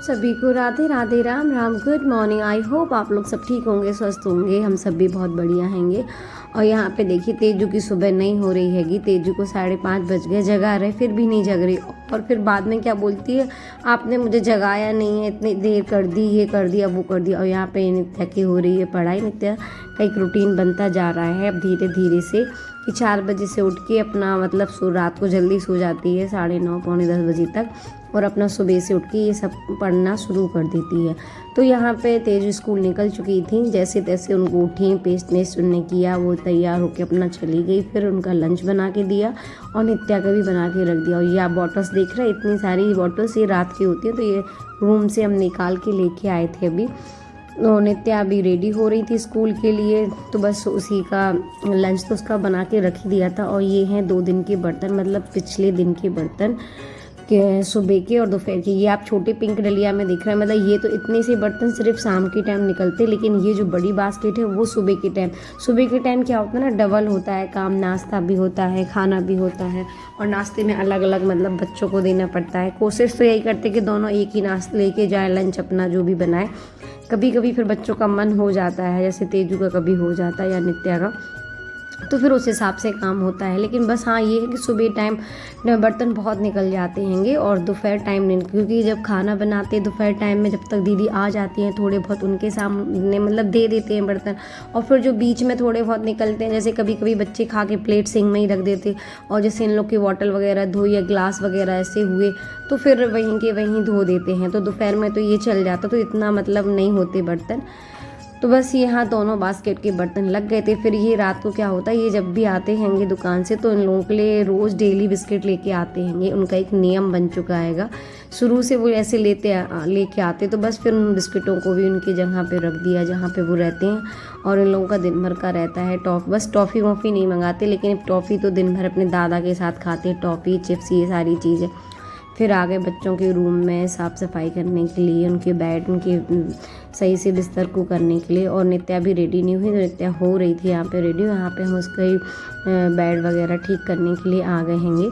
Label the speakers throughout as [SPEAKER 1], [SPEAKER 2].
[SPEAKER 1] सभी को Radhe Radhe, Ram Ram, good morning. I hope आप लोग सब ठीक होंगे, स्वस्थ होंगे। हम सब भी बहुत बढ़िया हैंगे। और यहाँ पे देखिए तेजू की सुबह नहीं हो रही हैगी। तेजू को 5:30 बज गए, जगा रहे फिर भी नहीं जग रही। और फिर बाद में क्या बोलती है, आपने मुझे जगाया नहीं है, इतनी देर कर दी, ये कर दिया, वो कर दिया। और यहाँ पे नित्या की हो रही है पढ़ाई। नित्या का एक रूटीन बनता जा रहा है अब धीरे धीरे से, कि 4 बजे से उठ के अपना मतलब रात को जल्दी सो जाती है 9:30 पौने 10 बजे तक, और अपना सुबह से उठ के ये सब पढ़ना शुरू कर देती है। तो यहाँ पे तेजू स्कूल निकल चुकी थी, जैसे तैसे उनको उठी, पेस्ट नेस्ट उन्होंने किया, वो तैयार होकर अपना चली गई। फिर उनका लंच बना के दिया और नित्या का भी बना के रख दिया। और ये आप बॉटल्स देख रहे हैं, इतनी सारी बॉटल्स ये रात की होती हैं, तो ये रूम से हम निकाल के लेके आए थे अभी। तो नित्या अभी रेडी हो रही थी स्कूल के लिए, तो बस उसी का लंच तो उसका बना के रख ही दिया था। और ये हैं 2 दिन के बर्तन, मतलब पिछले दिन के बर्तन के, सुबह के और दोपहर के। ये आप छोटे पिंक डलिया में दिख रहे हैं, मतलब ये तो इतने से बर्तन सिर्फ शाम के टाइम निकलते, लेकिन ये जो बड़ी बास्केट है वो सुबह के टाइम। सुबह के टाइम क्या होता है ना, डबल होता है काम, नाश्ता भी होता है, खाना भी होता है, और नाश्ते में अलग अलग मतलब बच्चों को देना पड़ता है। कोशिश तो यही करते कि दोनों एक ही नाश्ता लेके जाए, लंच अपना जो भी बनाए। कभी कभी फिर बच्चों का मन हो जाता है, जैसे तेजू का कभी हो जाता है या नित्या का, तो फिर उस हिसाब से काम होता है। लेकिन बस हाँ ये है कि सुबह टाइम बर्तन बहुत निकल जाते हैंगे, और दोपहर टाइम नहीं, क्योंकि जब खाना बनाते हैं दोपहर टाइम में, जब तक दीदी आ जाती हैं थोड़े बहुत उनके सामने मतलब दे देते हैं बर्तन। और फिर जो बीच में थोड़े बहुत निकलते हैं, जैसे कभी कभी बच्चे खा के प्लेट सिंक में ही रख देते, और जैसे इन लोग की बॉटल वगैरह धोई या ग्लास वगैरह ऐसे हुए, तो फिर वहीं के वहीं धो देते हैं। तो दोपहर में तो ये चल जाता, तो इतना मतलब नहीं होते बर्तन। तो बस यहाँ दोनों बास्केट के बर्तन लग गए थे। फिर ये रात को क्या होता है, ये जब भी आते हैंगे दुकान से, तो इन लोगों के लिए रोज़ डेली बिस्किट लेके आते हैंगे। उनका एक नियम बन चुका हैगा, शुरू से वो ऐसे लेके आते। तो बस फिर उन बिस्किटों को भी उनकी जगह पे रख दिया जहाँ पे वो रहते हैं। और इन लोगों का दिन भर का रहता है बस टॉफ़ी वॉफ़ी नहीं मंगाते, लेकिन टॉफ़ी तो दिन भर अपने दादा के साथ खाते हैं, टॉफ़ी चिप्स ये सारी चीज़ें। फिर आ गए बच्चों के रूम में साफ़ सफाई करने के लिए, उनके बेड, उनके सही से बिस्तर को करने के लिए। और नित्या भी रेडी नहीं हुई, तो नित्या हो रही थी यहाँ पे रेडी। यहाँ पे हम उसका बेड वगैरह ठीक करने के लिए आ गए हैंगे।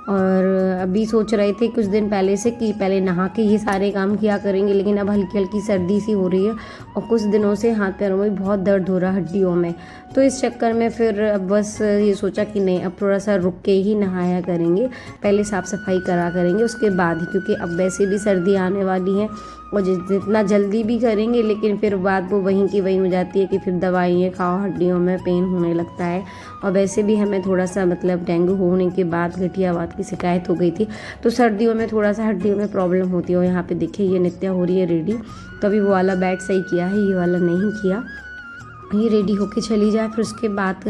[SPEAKER 1] और अभी सोच रहे थे कुछ दिन पहले से कि पहले नहा के ये सारे काम किया करेंगे, लेकिन अब हल्की हल्की सर्दी सी हो रही है, और कुछ दिनों से हाथ पैरों में बहुत दर्द हो रहा है, हड्डियों में। तो इस चक्कर में फिर अब बस ये सोचा कि नहीं, अब थोड़ा सा रुक के ही नहाया करेंगे, पहले साफ़ सफाई करा करेंगे उसके बाद ही, क्योंकि अब वैसे भी सर्दी आने वाली है। और जितना जल्दी भी करेंगे, लेकिन फिर बात वो वहीं की वहीं हो जाती है कि फिर दवाइयाँ खाओ, हड्डियों में पेन होने लगता है। और वैसे भी हमें थोड़ा सा मतलब डेंगू होने के बाद गठियावात की शिकायत हो गई थी, तो सर्दियों में थोड़ा सा हड्डियों में प्रॉब्लम होती है। और यहाँ पे देखिए ये नित्या हो रही है रेडी। तो अभी वो वाला बेड सही किया है, ये वाला नहीं किया। ये रेडी होके चली जाए, फिर उसके बाद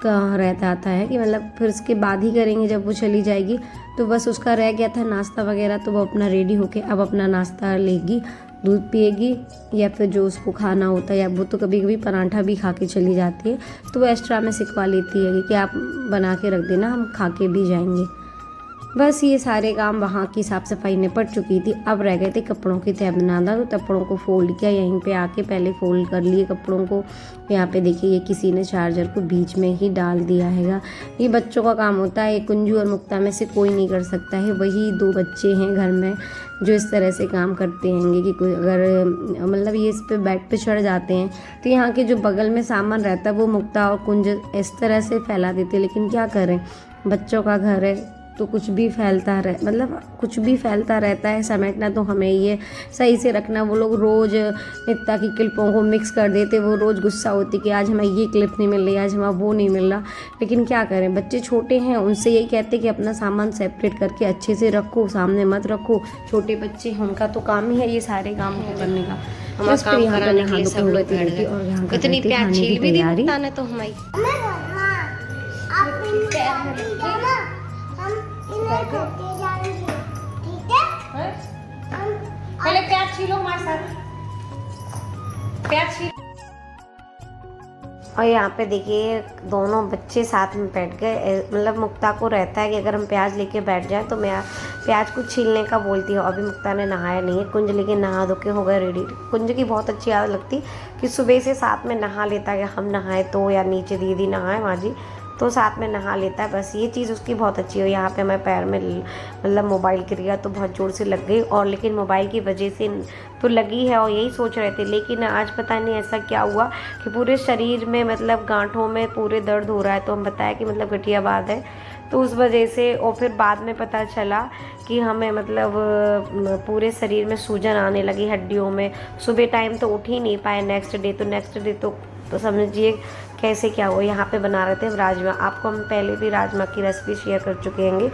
[SPEAKER 1] का रहता आता है कि मतलब फिर उसके बाद ही करेंगे जब वो चली जाएगी। तो बस उसका रह गया था नाश्ता वगैरह, तो वो अपना रेडी होके अब अपना नाश्ता लेगी, दूध पिएगी, या फिर जो उसको खाना होता है, या वो तो कभी कभी पराठा भी खा के चली जाती है, तो वो एक्स्ट्रा में सिखवा लेती है कि आप बना के रख देना, हम खा के भी जाएंगे। बस ये सारे काम वहाँ की साफ़ सफाई निपट चुकी थी। अब रह गए थे कपड़ों की तह बनाना, तो कपड़ों को फोल्ड किया, यहीं पे आके पहले फोल्ड कर लिए कपड़ों को। यहाँ पे देखिए ये किसी ने चार्जर को बीच में ही डाल दिया हैगा। ये बच्चों का काम होता है, कुंजू और मुक्ता में से कोई नहीं कर सकता है। वही 2 बच्चे हैं घर में जो इस तरह से काम करते हैंगे कि कोई अगर मतलब ये इस पे बेड पे चढ़ जाते हैं, तो यहाँ के जो बगल में सामान रहता है वो मुक्ता और कुंज इस तरह से फैला देते हैं। लेकिन क्या करें, बच्चों का घर है, तो कुछ भी फैलता रहता है। समेटना तो हमें ये सही से रखना। वो लोग रोज़ नित्या की क्लिपों को मिक्स कर देते, वो रोज़ गुस्सा होती कि आज हमें ये क्लिप नहीं मिल रही, आज हमें वो नहीं मिल रहा। लेकिन क्या करें, बच्चे छोटे हैं, उनसे यही कहते कि अपना सामान सेपरेट करके अच्छे से रखो, सामने मत रखो। छोटे बच्चे हैं, उनका तो काम ही है ये सारे काम करने का। बस फिर यहाँ पर नहा धो के हो गई थी, और यहाँ
[SPEAKER 2] कितनी प्यार छील भी दी ने तो हमारी।
[SPEAKER 1] पहले प्याज छीलो हमारे साथ, प्याज छील। और यहाँ पे देखिए दोनों बच्चे साथ में बैठ गए। मतलब मुक्ता को रहता है कि अगर हम प्याज लेके बैठ जाए तो मैं प्याज को छीलने का बोलती हूँ। अभी मुक्ता ने नहाया नहीं है, कुंज लेकिन नहा धो के हो गए रेडी। कुंज की बहुत अच्छी आदत लगती कि सुबह से साथ में नहा लेता है, हम नहाए तो या नीचे दीदी नहाए माँ जी, तो साथ में नहा लेता है। बस ये चीज़ उसकी बहुत अच्छी है। यहाँ पे हमारे पैर में मतलब मोबाइल गिर गया तो बहुत ज़ोर से लग गई, और लेकिन मोबाइल की वजह से तो लगी है और यही सोच रहे थे, लेकिन आज पता नहीं ऐसा क्या हुआ कि पूरे शरीर में मतलब गांठों में पूरे दर्द हो रहा है। तो हम बताया कि मतलब गठिया बात है, तो उस वजह से। और फिर बाद में पता चला कि हमें मतलब पूरे शरीर में सूजन आने लगी हड्डियों में। सुबह टाइम तो उठ ही नहीं पाए, नेक्स्ट डे तो समझिए कैसे क्या हुआ। यहाँ पे बना रहे थे हम राजमा। आपको हम पहले भी राजमा की रेसिपी शेयर कर चुके हैं।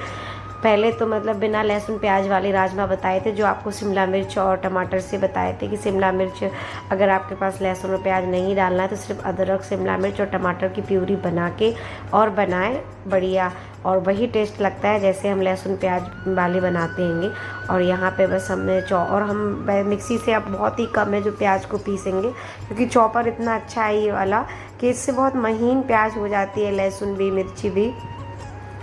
[SPEAKER 1] पहले तो मतलब बिना लहसुन प्याज वाले राजमा बताए थे, जो आपको शिमला मिर्च और टमाटर से बताए थे कि शिमला मिर्च अगर आपके पास लहसुन और प्याज नहीं डालना है तो सिर्फ अदरक, शिमला मिर्च और टमाटर की प्यूरी बना के और बनाएं बढ़िया, और वही टेस्ट लगता है जैसे हम लहसुन प्याज वाले बनाते हैंगे। और यहाँ पे बस हमने और हम मिक्सी से अब बहुत ही कम है जो प्याज को पीसेंगे, क्योंकि चॉपर इतना अच्छा है ये वाला कि इससे बहुत महीन प्याज हो जाती है, लहसुन भी, मिर्ची भी,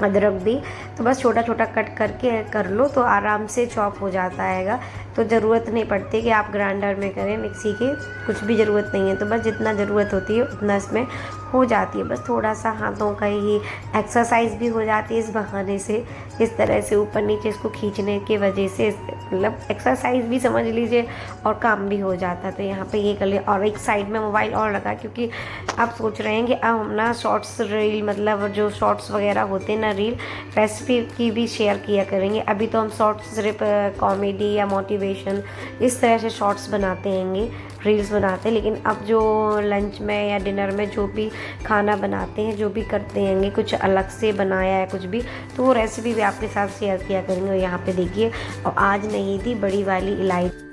[SPEAKER 1] अदरक भी। तो बस छोटा छोटा कट करके कर लो तो आराम से चॉप हो जाता हैगा। तो ज़रूरत नहीं पड़ती कि आप ग्राइंडर में करें, मिक्सी की कुछ भी ज़रूरत नहीं है। तो बस जितना ज़रूरत होती है उतना इसमें हो जाती है। बस थोड़ा सा हाथों का ही एक्सरसाइज भी हो जाती है इस बहाने से, इस तरह से ऊपर नीचे इसको खींचने की वजह से मतलब एक्सरसाइज भी समझ लीजिए और काम भी हो जाता है। तो यहाँ पे ये कर लिया, और एक साइड में मोबाइल और लगा, क्योंकि आप सोच रहे हैं कि अब हम ना शॉर्ट्स रील, मतलब जो शॉर्ट्स वगैरह होते हैं ना रील, रेसिपी की भी शेयर किया करेंगे। अभी तो हम शॉर्ट्स सिर्फ कॉमेडी या मोटिवेशन इस तरह से शॉर्ट्स बनाते हैंगे, रील्स बनाते हैं। लेकिन अब जो लंच में या डिनर में जो भी खाना बनाते हैं, जो भी करते हैंगे, कुछ अलग से बनाया है कुछ भी, तो वो रेसिपी भी आपके साथ शेयर किया करेंगे। और यहाँ पे देखिए, और आज नहीं थी बड़ी वाली इलायची,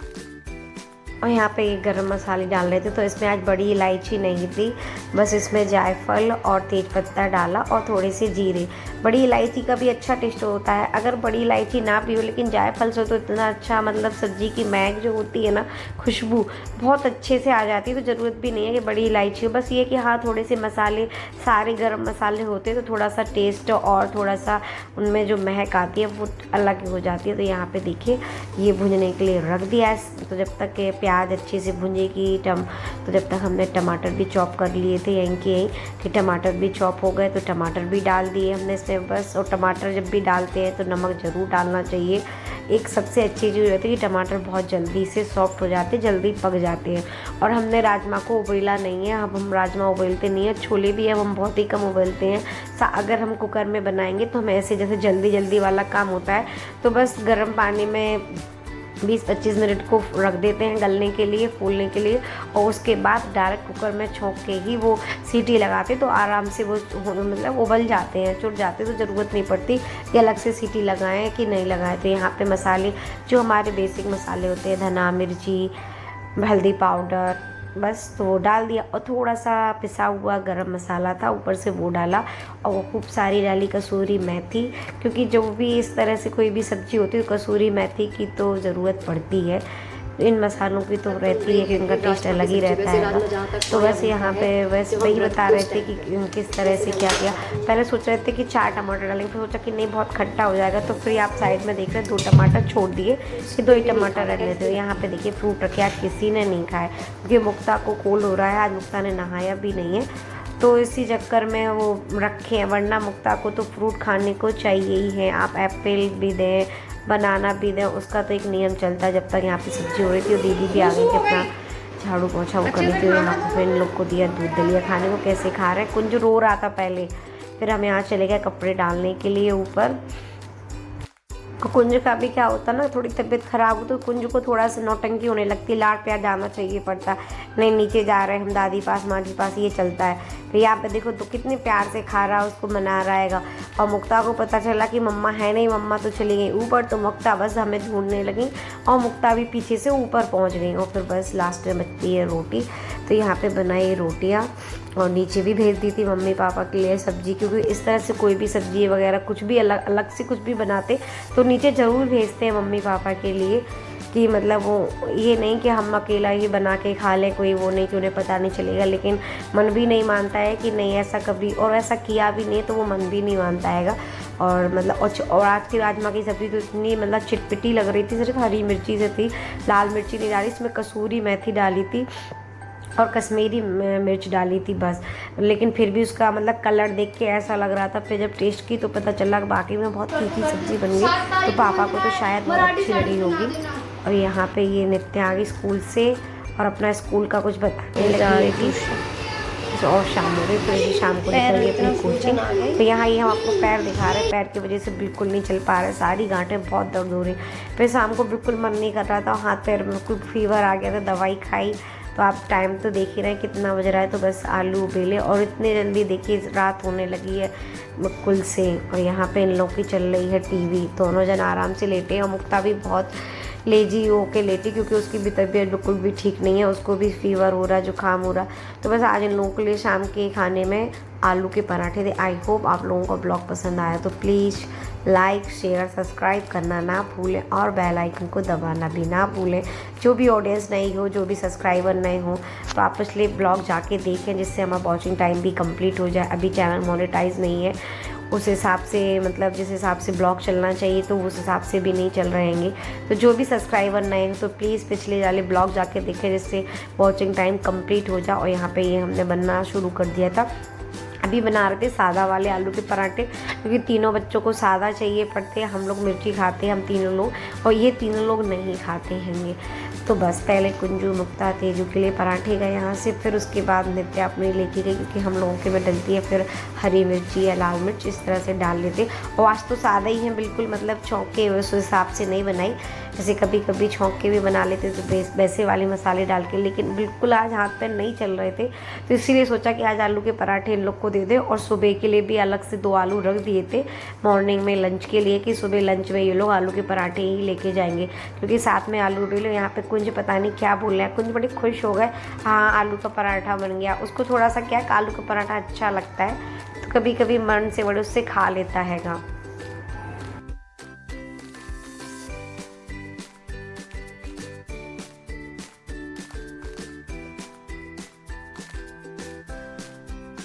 [SPEAKER 1] और यहाँ पे गरम मसाले डाल रहे थे, तो इसमें आज बड़ी इलायची नहीं थी, बस इसमें जायफल और तेज़पत्ता डाला और थोड़े से जीरे। बड़ी इलायची का भी अच्छा टेस्ट होता है, अगर बड़ी इलायची ना भी हो लेकिन जायफल से तो इतना अच्छा, मतलब सब्ज़ी की महक जो होती है ना, खुशबू बहुत अच्छे से आ जाती है। तो ज़रूरत भी नहीं है कि बड़ी इलायची हो, बस ये कि हाँ थोड़े से मसाले, सारे गरम मसाले होते हैं तो थोड़ा सा टेस्ट और थोड़ा सा उनमें जो महक आती है वो अलग हो जाती है। तो यहाँ पे देखिए ये भुनने के लिए रख दिया है। तो जब तक के प्याज अच्छे से भुनेगी तो जब तक हमने टमाटर भी चॉप कर लिए थे यहीं के यहीं, कि टमाटर भी चॉप हो गए तो टमाटर भी डाल दिए हमने इसमें बस। और टमाटर जब भी डालते हैं तो नमक ज़रूर डालना चाहिए। एक सबसे अच्छी चीज़ होती है कि टमाटर बहुत जल्दी से सॉफ्ट हो जाते हैं, जल्दी पक जाते हैं। और हमने राजमा को उबला नहीं है, अब हम राजमा उबलते नहीं है, छोले भी अब हम बहुत ही कम उबलते हैं। अगर हम कुकर में बनाएंगे तो हम ऐसे जैसे जल्दी वाला काम होता है, तो बस गर्म पानी में 20-25 मिनट को रख देते हैं गलने के लिए, फूलने के लिए, और उसके बाद डायरेक्ट कुकर में छोंक के ही वो सीटी लगाते तो आराम से वो मतलब उबल जाते हैं, चुट जाते, तो ज़रूरत नहीं पड़ती कि अलग से सीटी लगाएं कि नहीं लगाएं। तो यहाँ पे मसाले जो हमारे बेसिक मसाले होते हैं, धना, मिर्ची, हल्दी पाउडर, बस तो वो डाल दिया। और थोड़ा सा पिसा हुआ गरम मसाला था ऊपर से वो डाला, और वो खूब सारी डाली कसूरी मेथी, क्योंकि जो भी इस तरह से कोई भी सब्ज़ी होती है कसूरी मेथी की तो ज़रूरत पड़ती है। इन मसालों की तो रहती है कि उनका टेस्ट अलग ही रहता है। तो बस यहाँ पे बस वही बता रहे थे कि किस तरह से क्या किया। पहले सोच रहे थे कि 4 टमाटर डालेंगे, फिर सोचा कि नहीं बहुत खट्टा हो जाएगा, तो फिर आप साइड में देख रहे 2 टमाटर छोड़ दिए कि 2 ही टमाटर रख लेते हो। यहाँ पे देखिए फ्रूट रखे, आज किसी ने नहीं खाए क्योंकि मुक्ता को कोल्ड हो रहा है, आज मुक्ता ने नहाया भी नहीं है, तो इसी चक्कर में वो रखे हैं, वरना मुक्ता को तो फ्रूट खाने को चाहिए ही है। आप एप्पल भी दें, बनाना भी दें, उसका तो एक नियम चलता है। जब तक यहाँ पे सब्जी हो रही थी, और दीदी भी आ गई थी अपना झाड़ू पोछा वो करनी थी, यहाँ पर फिर इन लोग को दिया दूध दलिया खाने को। कैसे खा रहे हैं, कुंज रो रहा था पहले, फिर हम यहाँ चले गए कपड़े डालने के लिए ऊपर। कुंज का भी क्या होता है ना, थोड़ी तबीयत ख़राब हो तो कुंज को थोड़ा सा नौटंकी होने लगती है, लाड प्यार जाना चाहिए पड़ता है, नहीं नीचे जा रहे हैं हम दादी पास, माँ जी पास, ये चलता है। फिर यहाँ पे देखो तो कितने प्यार से खा रहा है, उसको मना रहा है। और मुक्ता को पता चला कि मम्मा है नहीं, मम्मा तो चली गई ऊपर, तो मुक्ता बस हमें ढूंढने लगी, और मुक्ता भी पीछे से ऊपर पहुँच गई। और फिर बस लास्ट में बचती है रोटी, तो यहाँ पे बनाई रोटियाँ, और नीचे भी भेज दी थी मम्मी पापा के लिए सब्जी, क्योंकि इस तरह से कोई भी सब्जी वगैरह कुछ भी अलग से कुछ भी बनाते तो नीचे ज़रूर भेजते हैं मम्मी पापा के लिए, कि मतलब वो ये नहीं कि हम अकेला ही बना के खा लें, कोई वो नहीं कि उन्हें पता नहीं चलेगा। लेकिन मन भी नहीं मानता है कि नहीं ऐसा कभी, और ऐसा किया भी नहीं तो वो मन भी नहीं मानता हैगा। और मतलब और आज की राजमा की सब्ज़ी तो इतनी मतलब चिटपिटी लग रही थी, सिर्फ हरी मिर्ची से थी, लाल मिर्ची नहीं डाली, इसमें कसूरी मेथी डाली थी, और कश्मीरी मिर्च डाली थी बस। लेकिन फिर भी उसका मतलब कलर देख के ऐसा लग रहा था, फिर जब टेस्ट की तो पता चला कि बाकी में बहुत तीखी सब्ज़ी बन गई। तो पापा को तो शायद बहुत अच्छी लगी होगी। और यहाँ पे ये नित्य आ गई स्कूल से और अपना स्कूल का कुछ बताने लगी थी। और शाम हो गई, फिर शाम को निकल गई अपनी कोचिंग। तो यहाँ ये हम आपको पैर दिखा रहे हैं, पैर की वजह से बिल्कुल नहीं चल पा रहे, सारी गांठें बहुत दर्द हो रही। फिर शाम को बिल्कुल मन नहीं कर रहा था, हाथ पैर में बिल्कुल फीवर आ गया था, दवाई खाई। तो आप टाइम तो देख ही रहे हैं कितना बज रहा है। तो बस आलू बेले और इतने जल्दी देखिए रात होने लगी है बिल्कुल से। और यहाँ पे इन लोग की चल रही है टीवी, दोनों जन आराम से लेटे हैं। और मुक्ता भी बहुत लेजी हो के लेटी, क्योंकि उसकी भी तबीयत बिल्कुल भी ठीक नहीं है, उसको भी फीवर हो रहा, जुकाम हो रहा। तो बस आज इन लोगों के लिए शाम के खाने में आलू के पराठे थे। आई होप आप लोगों को ब्लॉग पसंद आया तो प्लीज़ लाइक शेयर सब्सक्राइब करना ना भूलें और बेल आइकन को दबाना भी ना भूलें। जो भी ऑडियंस नई हो, जो भी सब्सक्राइबर नए हो, तो आप पिछले ब्लॉग जाके देखें, जिससे हमारा वॉचिंग टाइम भी कंप्लीट हो जाए। अभी चैनल मोनेटाइज नहीं है, उस हिसाब से मतलब जिस हिसाब से ब्लॉग चलना चाहिए तो उस हिसाब से भी नहीं चल रहेंगे। तो जो भी सब्सक्राइबर नए हैं तो प्लीज़ पिछले वाले ब्लॉग जाके देखें, जिससे वॉचिंग टाइम कंप्लीट हो जाए। और यहाँ पे ये हमने बनना शुरू कर दिया था। अभी बना रहे थे सादा वाले आलू के पराठे, क्योंकि तीनों बच्चों को सादा चाहिए पड़ते हैं। हम लोग मिर्ची खाते हैं, हम तीनों लोग, और ये तीनों लोग नहीं खाते हैंगे। तो बस पहले कुंजू मुक्ता तेजू के लिए पराठे गए यहाँ से, फिर उसके बाद नित्या अपने लेके गई, क्योंकि हम लोगों के में डलती है फिर हरी मिर्ची या लाल मिर्च, इस तरह से डाल लेते। और आज तो सादा ही है बिल्कुल, मतलब छौंके उस हिसाब से नहीं बनाई, जैसे कभी कभी छौंक के भी बना लेते तो वैसे वाले मसाले डाल के। लेकिन बिल्कुल आज हाथ पैर नहीं चल रहे थे, तो इसीलिए सोचा कि आज आलू के पराठे इन लोग को दे दे। और सुबह के लिए भी अलग से 2 आलू रख दिए थे मॉर्निंग में लंच के लिए, कि सुबह लंच में ये लोग आलू के पराठे ही लेके जाएंगे, क्योंकि साथ में आलू ले लो। यहाँ पे कुंज पता नहीं क्या बोल रहे हैं, कुंज बड़ी खुश हो गए, हाँ आलू का पराठा बन गया। उसको थोड़ा सा क्या आलू का पराठा अच्छा लगता है, तो कभी कभी मन से बड़े उससे खा लेता हैगा।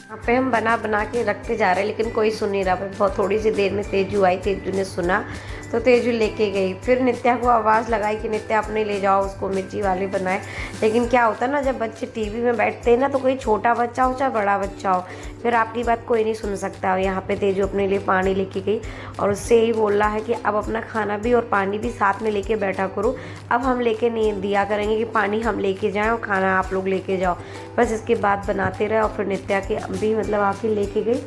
[SPEAKER 1] यहाँ पे हम बना के रखते जा रहे हैं, लेकिन कोई सुन नहीं रहा। बहुत थोड़ी सी देर में तेजू आई, तेजू ने सुना तो तेजू लेके गई। फिर नित्या को आवाज़ लगाई कि नित्या अपने ले जाओ, उसको मिर्ची वाले बनाए। लेकिन क्या होता है ना, जब बच्चे टीवी में बैठते हैं ना, तो कोई छोटा बच्चा हो चाहे बड़ा बच्चा हो, फिर आपकी बात कोई नहीं सुन सकता। और यहाँ पे तेजू अपने लिए पानी लेके गई और उससे यही बोल रहा है कि अब अपना खाना भी और पानी भी साथ में लेके बैठा करो। अब हम लेके नहीं दिया करेंगे कि पानी हम लेके जाएं और खाना आप लोग लेके जाओ। बस इसके बाद बनाते रहे। और फिर नित्या के भी मतलब आके लेके गई।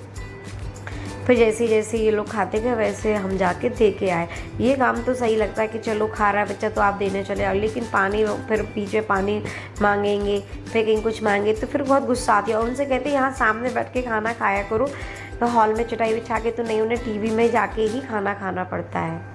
[SPEAKER 1] फिर जैसे जैसे ये लोग खाते गए वैसे हम जाके दे के आए। ये काम तो सही लगता है कि चलो खा रहा है बच्चा तो आप देने चले आओ, लेकिन पानी फिर बीच में पानी मांगेंगे, फिर कहीं कुछ मांगे तो फिर बहुत गुस्सा आती है। और उनसे कहते हैं यहाँ सामने बैठ के खाना खाया करो, तो हॉल में चटाई बिछा के तो नहीं, उन्हें टीवी में जाके ही खाना खाना पड़ता है।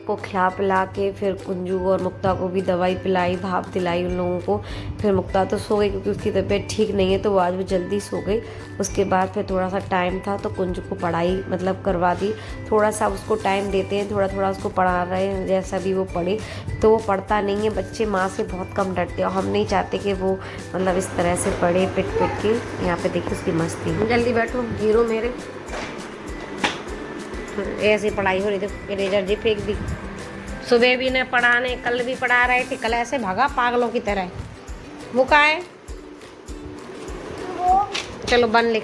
[SPEAKER 1] को खिला पिला के फिर कुंजू और मुक्ता को भी दवाई पिलाई, भाप दिलाई उन लोगों को। फिर मुक्ता तो सो गई क्योंकि उसकी तबीयत ठीक नहीं है, तो वो आज वो जल्दी सो गई। उसके बाद फिर थोड़ा सा टाइम था तो कुंजू को पढ़ाई मतलब करवा दी। थोड़ा सा उसको टाइम देते हैं, थोड़ा थोड़ा उसको पढ़ा रहे हैं, जैसा भी वो पढ़े। तो वो पढ़ता नहीं है, बच्चे माँ से बहुत कम डरते हैं और हम नहीं चाहते कि वो मतलब इस तरह से पढ़े पिट पिट के। यहाँ पे देखिए उसकी मस्ती। जल्दी बैठो हीरो मेरे। ऐसी पढ़ाई हो रही थी, इरेजर जी फेंक दी। सुबह भी ने पढ़ाने, कल भी पढ़ा रहे थे, कल ऐसे भागा पागलों की तरह। वो कहाँ है? चलो बन लिखना।